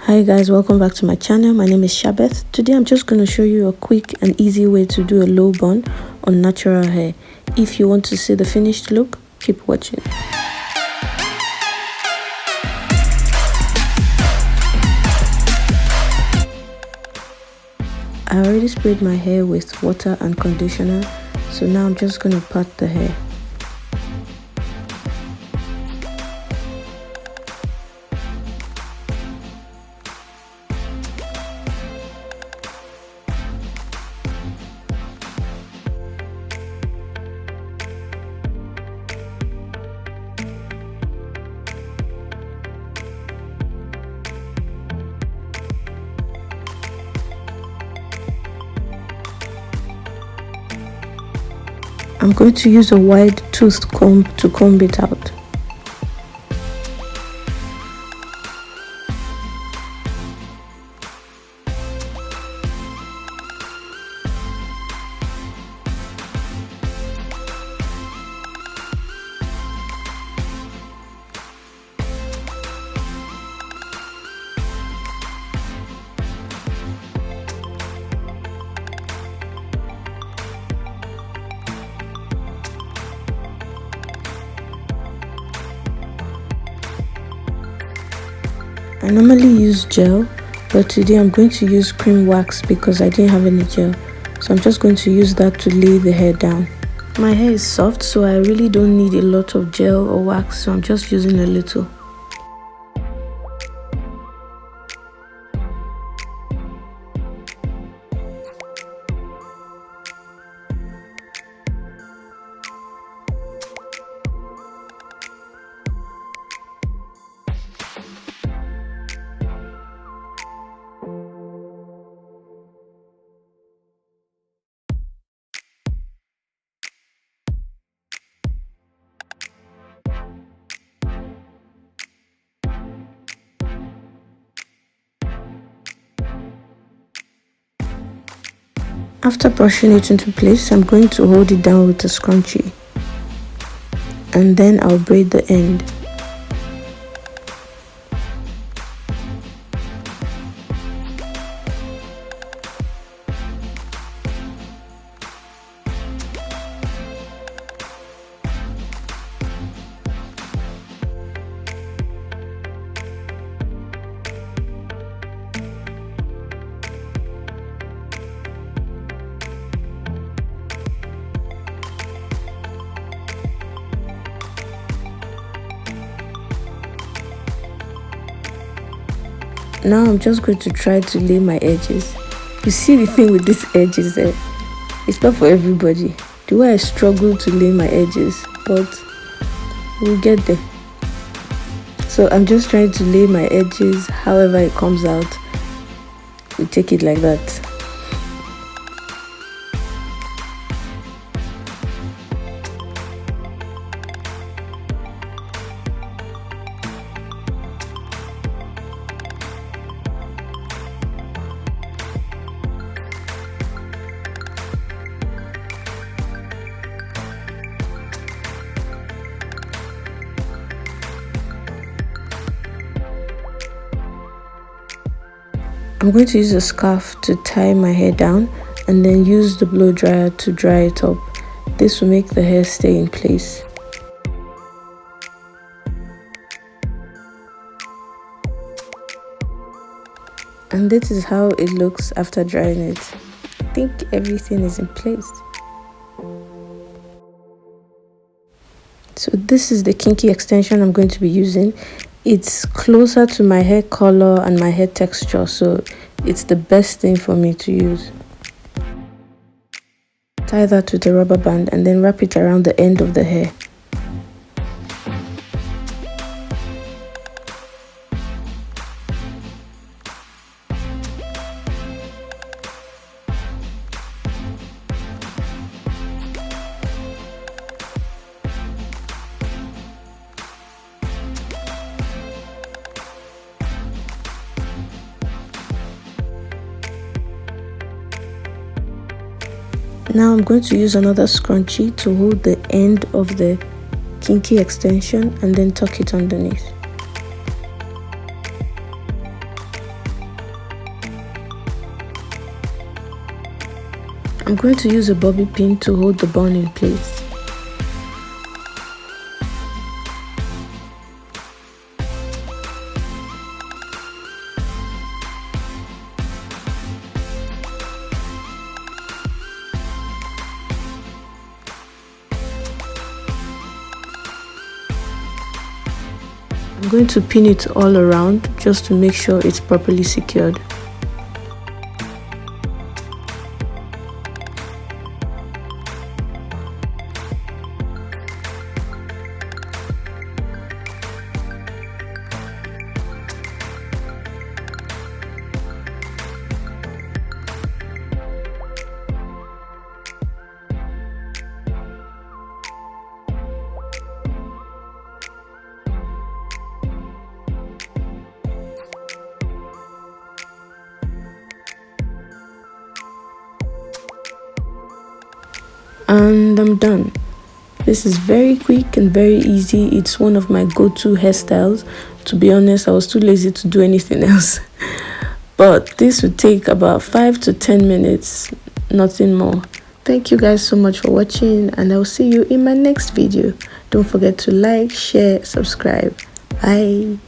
Hi guys, welcome back to my channel. My name is Shabeth. Today I'm just going to show you a quick and easy way to do a low bun on natural hair. If you want to see the finished look, keep watching. I already sprayed my hair with water and conditioner, so now I'm just going to part the hair. I'm going to use a wide toothed comb to comb it out. I normally use gel, but today I'm going to use cream wax because I didn't have any gel. So I'm just going to use that to lay the hair down. My hair is soft, so I really don't need a lot of gel or wax, so I'm just using a little. After brushing it into place, I'm going to hold it down with a scrunchie, and then I'll braid the end. Now I'm just going to try to lay my edges. You see the thing with these edges it's not for everybody. The way I struggle to lay my edges, but we'll get there. So I'm just trying to lay my edges however it comes out. We take it like that. I'm going to use a scarf to tie my hair down and then use the blow dryer to dry it up. This will make the hair stay in place. And this is how it looks after drying it. I think everything is in place. So this is the kinky extension I'm going to be using. It's closer to my hair color and my hair texture, so it's the best thing for me to use. Tie that with a rubber band and then wrap it around the end of the hair. Now I'm going to use another scrunchie to hold the end of the kinky extension and then tuck it underneath. I'm going to use a bobby pin to hold the bun in place. I'm going to pin it all around just to make sure it's properly secured. And I'm done. This is very quick and very easy. It's one of my go-to hairstyles. To be honest, I was too lazy to do anything else. But this would take about 5 to 10 minutes, nothing more. Thank you guys so much for watching, and I'll see you in my next video. Don't forget to like, share, subscribe. Bye.